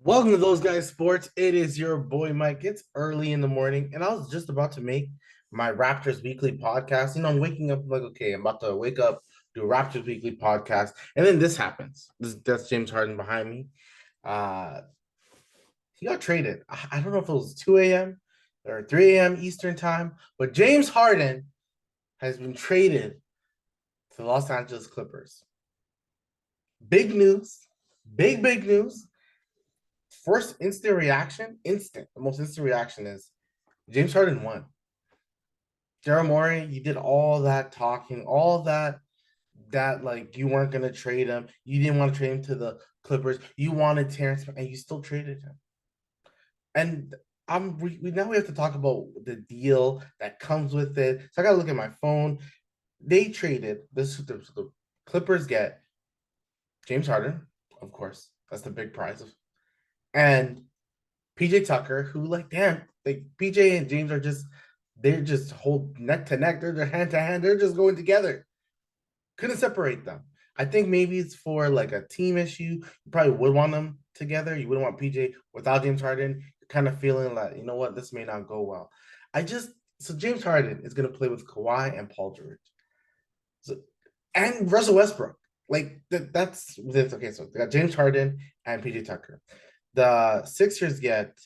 Welcome to Those Guys Sports. It is your boy Mike. It's early in the morning, and I was just about to make my Raptors Weekly podcast. I'm waking up like, okay, I'm about to wake up, do a Raptors Weekly podcast, and then this happens. That's James Harden behind me. Uh, he got traded. I don't know if it was 2 a.m. or 3 a.m. Eastern time, but James Harden has been traded to the Los Angeles Clippers. Big news, big news. First instant reaction, the most instant reaction is James Harden won. Daryl Morey, you did all that talking, all that like you weren't gonna trade him. You didn't want to trade him to the Clippers. You wanted Terrence, and you still traded him. And we now we have to talk about the deal that comes with it. So I gotta look at my phone. They traded this. The Clippers get James Harden, of course. That's the big prize. And PJ Tucker, who like damn, like PJ and James are they're just hold neck to neck, they're hand to hand, they're just going together. Couldn't separate them. I think maybe it's for like a team issue. You probably would want them together. You wouldn't want PJ without James Harden. You're kind of feeling like, you know what, this may not go well. So James Harden is gonna play with Kawhi and Paul George. So, and Russell Westbrook. That's okay. So they got James Harden and PJ Tucker. The Sixers get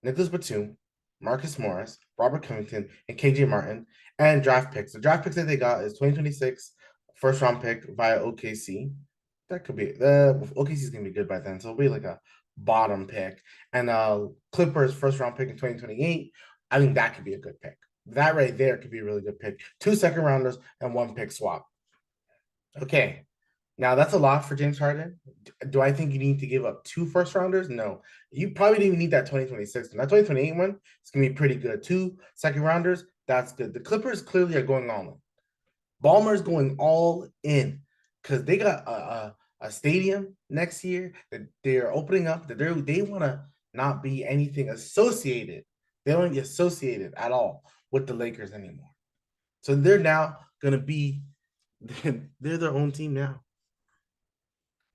Nicholas Batum, Marcus Morris, Robert Covington, and KJ Martin, and draft picks. The draft picks that they got is 2026 first round pick via OKC. That could be the OKC is gonna be good by then, so it'll be like a bottom pick. And Clippers first round pick in 2028. I think that could be a good pick. That right there could be a really good pick. 2 second rounders and 1 pick swap. Okay, now that's a lot for James Harden. Do I think you need to give up 2 first rounders? No. You probably didn't even need that 2026. And that 2028 one, it's gonna be pretty good. 2 second rounders, that's good. The Clippers clearly are going all in. Ballmer's going all in because they got a stadium next year that they're opening up that they want to not be anything associated. They don't be associated at all with the Lakers anymore. So they're now gonna be they're their own team now.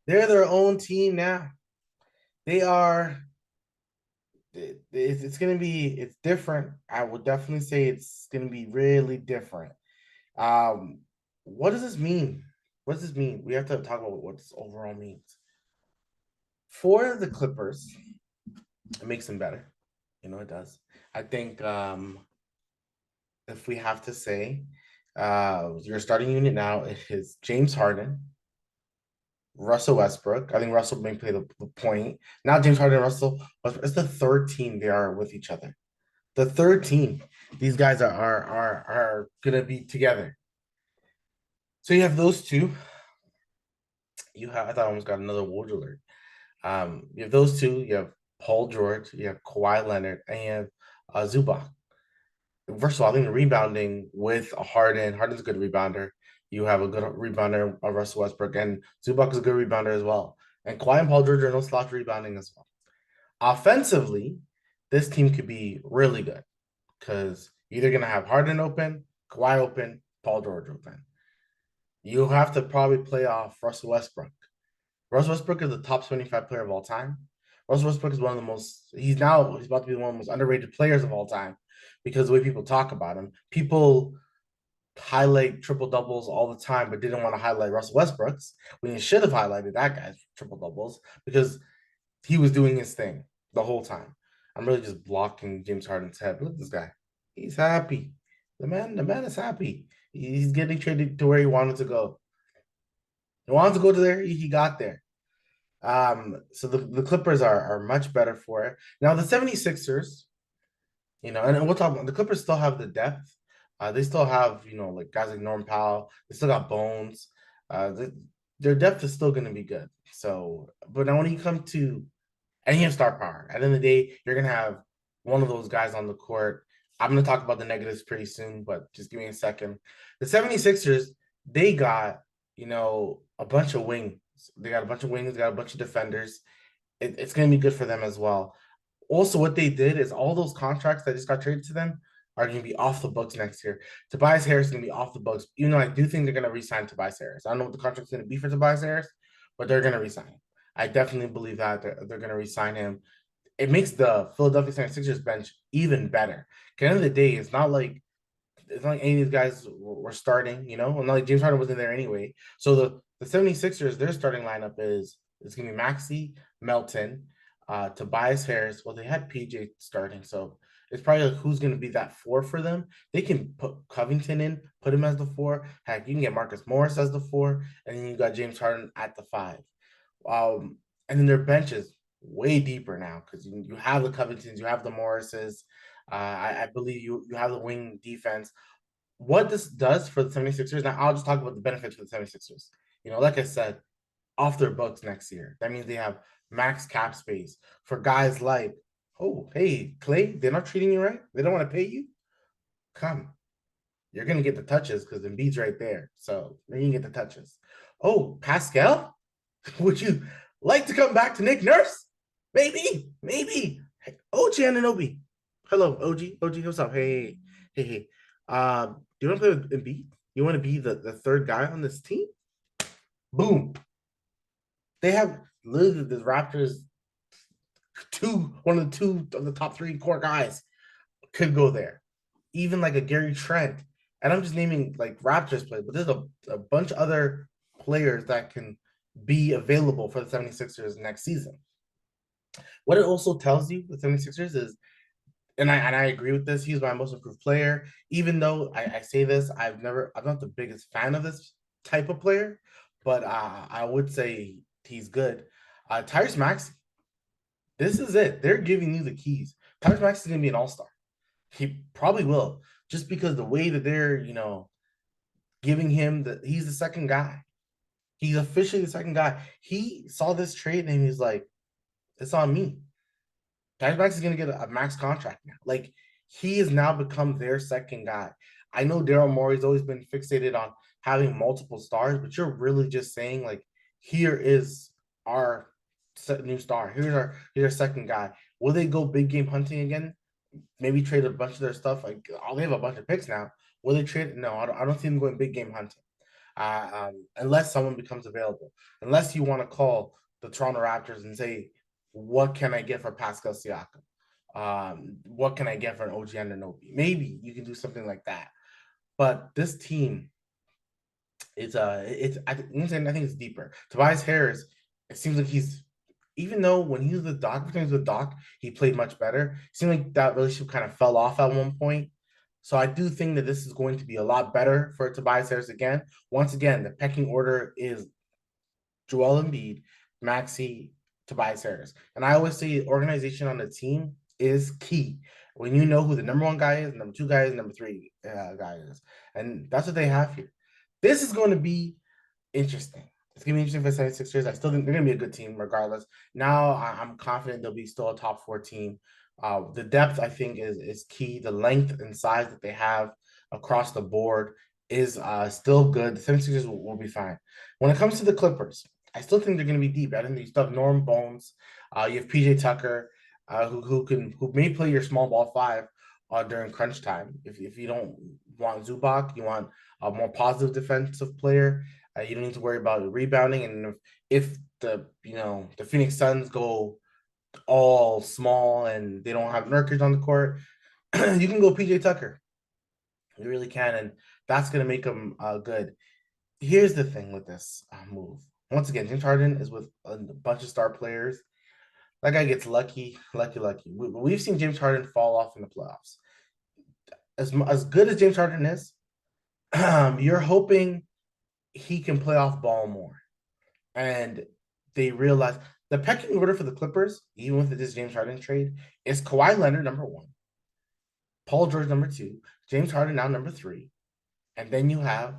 They're their own team now. They are. It's gonna be. It's different. I would definitely say it's gonna be really different. Um, what does this mean? What does this mean? We have to talk about what this overall means for the Clippers. It makes them better. It does. I think if we have to say, your starting unit now is James Harden, Russell Westbrook. I think Russell may play the point. Now James Harden and Russell Westbrook. It's the third team they are with each other. The third team. These guys are gonna be together. So you have those two. I thought I almost got another Woj alert. You have those two. You have Paul George. You have Kawhi Leonard, and you have Zubac. First of all, I think the rebounding with a Harden's a good rebounder. You have a good rebounder of Russell Westbrook, and Zubac is a good rebounder as well. And Kawhi and Paul George are no slouch rebounding as well. Offensively, this team could be really good because you're either going to have Harden open, Kawhi open, Paul George open. You have to probably play off Russell Westbrook. Russell Westbrook is the top 25 player of all time. Russell Westbrook is one of the most, he's about to be one of the most underrated players of all time because the way people talk about him. People highlight triple doubles all the time, but didn't want to highlight Russell Westbrook's. We should have highlighted that guy's triple doubles because he was doing his thing the whole time. I'm really just blocking James Harden's head. Look at this guy. He's happy. The man is happy. He's getting traded to where he wanted to go. He wanted to go to there, he got there. So the Clippers are much better for it. Now the 76ers, and we'll talk about the Clippers still have the depth. They still have, like guys like Norm Powell. They still got Bones. Their depth is still going to be good. So, but now when you come to, and you have star power, at the end of the day, you're going to have one of those guys on the court. I'm going to talk about the negatives pretty soon, but just give me a second. The 76ers, they got, a bunch of wings. They got a bunch of wings, they got a bunch of defenders. It's going to be good for them as well. Also, what they did is all those contracts that just got traded to them are going to be off the books next year. Tobias Harris is going to be off the books, even though I do think they're going to re-sign Tobias Harris. I don't know what the contract's going to be for Tobias Harris, but they're going to re-sign him. I definitely believe that they're going to re-sign him. It makes the Philadelphia 76ers bench even better. At the end of the day, it's not like any of these guys were starting, Well, not like James Harden wasn't there anyway. So the 76ers, their starting lineup is gonna be Maxey, Melton, Tobias Harris. Well, they had PJ starting, so it's probably like who's gonna be that four for them. They can put Covington in, put him as the four. Heck, you can get Marcus Morris as the four, and then you got James Harden at the five. And then their bench is way deeper now because you have the Covingtons, you have the Morrises. I believe you have the wing defense. What this does for the 76ers, now I'll just talk about the benefits for the 76ers. Like I said, off their books next year. That means they have max cap space for guys like, oh, hey, Clay, they're not treating you right. They don't want to pay you. Come, you're gonna get the touches because Embiid's right there. So you're gonna get the touches. Oh, Pascal, would you like to come back to Nick Nurse? Maybe. Hey, OG Ananobi. Hello, OG. OG, what's up? Hey. Do you want to play with Embiid? You want to be the third guy on this team? Boom. They have literally the Raptors one of the top three core guys could go there. Even like a Gary Trent. And I'm just naming like Raptors play, but there's a bunch of other players that can be available for the 76ers next season. What it also tells you, the 76ers, is, and I agree with this, he's my most improved player. Even though I say this, I'm not the biggest fan of this type of player, but I would say he's good. Tyrese Maxey, this is it. They're giving you the keys. Tyrese Maxey is gonna be an all-star. He probably will, just because the way that they're, giving him he's the second guy. He's officially the second guy. He saw this trade and he's like, it's on me. Tyrese Maxey is going to get a max contract now. Like, he has now become their second guy. I know Daryl Morey's always been fixated on having multiple stars, but you're really just saying, like, here is our new star. Here's our second guy. Will they go big game hunting again? Maybe trade a bunch of their stuff. Like, they have a bunch of picks now. Will they trade? No, I don't see them going big game hunting. Unless someone becomes available. Unless you want to call the Toronto Raptors and say, what can I get for Pascal Siakam? What can I get for an OG Anunoby? Maybe you can do something like that. But this team, I think it's deeper. Tobias Harris, it seems like even though when he was with Doc, he played much better. It seemed like that relationship kind of fell off at one point. So I do think that this is going to be a lot better for Tobias Harris again. Once again, the pecking order is Joel Embiid, Maxey, Tobias Harris. And I always say organization on the team is key. When you know who the number one guy is, number two guy is, number three guy is. And that's what they have here. This is going to be interesting. It's going to be interesting for the 76ers. I still think they're going to be a good team regardless. Now I'm confident they'll be still a top four team. The depth, I think, is key. The length and size that they have across the board is still good. The 76ers will be fine. When it comes to the Clippers, I still think they're going to be deep. I think you still have Norm Bones. You have PJ Tucker, who may play your small ball five during crunch time. If you don't want Zubac, you want a more positive defensive player. You don't need to worry about rebounding. And if the Phoenix Suns go all small and they don't have Nurkic on the court, you can go PJ Tucker. You really can, and that's going to make them good. Here's the thing with this move. Once again, James Harden is with a bunch of star players. That guy gets lucky. We've seen James Harden fall off in the playoffs. As good as James Harden is, you're hoping he can play off ball more. And they realize the pecking order for the Clippers, even with this James Harden trade, is Kawhi Leonard number one, Paul George number two, James Harden now number three, and then you have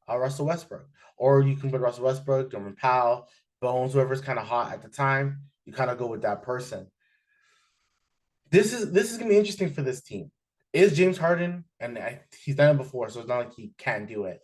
Russell Westbrook. Or you can put Russell Westbrook, Norman Powell, Bones, whoever's kind of hot at the time. You kind of go with that person. This is gonna be interesting for this team. Is James Harden, and he's done it before, so it's not like he can't do it.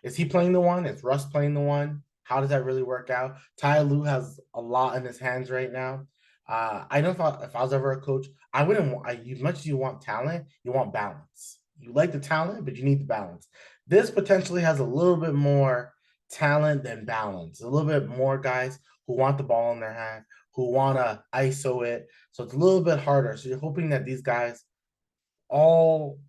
Is he playing the one? Is Russ playing the one? How does that really work out? Ty Lue has a lot in his hands right now. I know if I was ever a coach, I wouldn't want, as much as you want talent, you want balance. You like the talent, but you need the balance. This potentially has a little bit more talent than balance. A little bit more guys who want the ball in their hand, who want to ISO it. So it's a little bit harder. So you're hoping that these guys all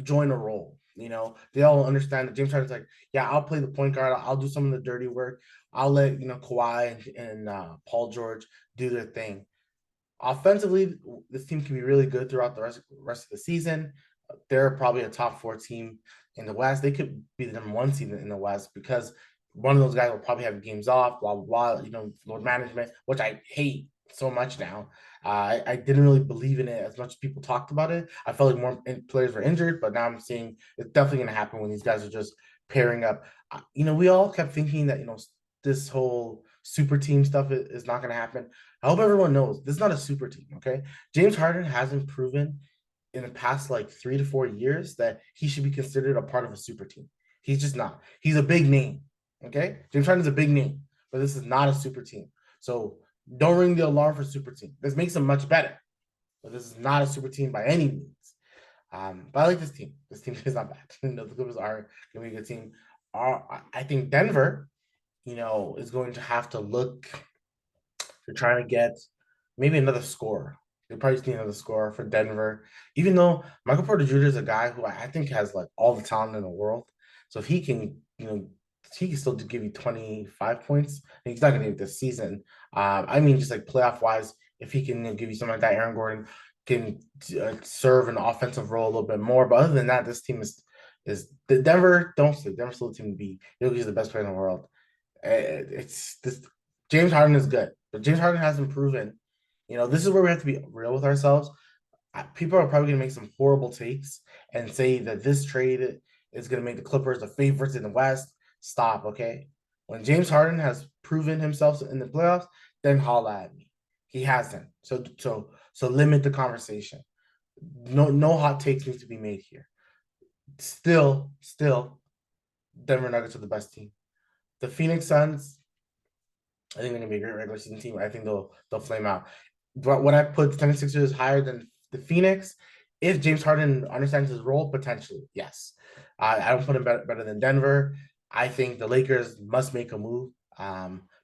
join a role. They all understand that James Harden's like, yeah, I'll play the point guard. I'll do some of the dirty work. I'll let Kawhi and Paul George do their thing. Offensively, this team can be really good throughout the rest of the season. They're probably a top 4 team in the West. They could be the number 1 seed in the West because one of those guys will probably have games off, blah, blah, blah, load management, which I hate so much now. I didn't really believe in it as much as people talked about it. I felt like more players were injured, but now I'm seeing it's definitely going to happen when these guys are just pairing up. We all kept thinking that, this whole super team stuff is not going to happen. I hope everyone knows this is not a super team, okay? James Harden hasn't proven in the past like 3 to 4 years that he should be considered a part of a super team. He's just not. He's a big name, okay? James Harden is a big name, but this is not a super team. So don't ring the alarm for super team. This makes them much better, but this is not a super team by any means. But I like this team. This team is not bad. The Clippers are going to be a good team. I think Denver, is going to have to look to try to get maybe another scorer. They probably just need another scorer for Denver. Even though Michael Porter Jr. is a guy who I think has like all the talent in the world. So if he can, he can still give you 25 points. He's not going to do it this season. I mean, just like playoff wise, if he can give you something like that, Aaron Gordon can serve an offensive role a little bit more. But other than that, this team is the Denver. Don't sleep. Denver's still a team to beat. He's the best player in the world. It's this. James Harden is good, but James Harden hasn't proven. This is where we have to be real with ourselves. People are probably going to make some horrible takes and say that this trade is going to make the Clippers the favorites in the West. Stop, okay? When James Harden has proven himself in the playoffs, then holla at me. He hasn't. So limit the conversation. No hot takes need to be made here. Still, Denver Nuggets are the best team. The Phoenix Suns, I think they're gonna be a great regular season team. I think they'll flame out. But would I put the 76ers higher than the Phoenix? If James Harden understands his role, potentially, yes. I don't put him better than Denver. I think the Lakers must make a move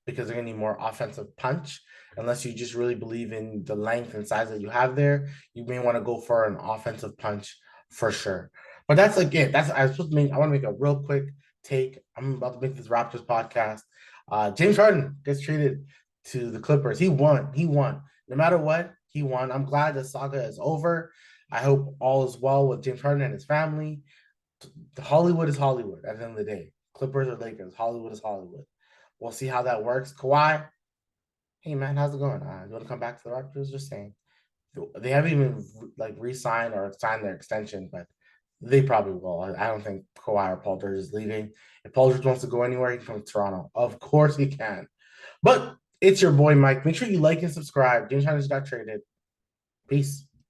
because they're gonna need more offensive punch. Unless you just really believe in the length and size that you have there, you may want to go for an offensive punch for sure. But that's like it. I was supposed to make. I want to make a real quick take. I'm about to make this Raptors podcast. James Harden gets traded to the Clippers. He won. No matter what, he won. I'm glad the saga is over. I hope all is well with James Harden and his family. Hollywood is Hollywood at the end of the day. Clippers or Lakers. Hollywood is Hollywood. We'll see how that works. Kawhi, hey man, how's it going? You want to come back to the Raptors? Just saying. They haven't even like re-signed or signed their extension, but they probably will. I don't think Kawhi or Paul George is leaving. If Paul George wants to go anywhere, he can come to Toronto. Of course he can. But it's your boy Mike. Make sure you like and subscribe. James Harden just got traded. Peace.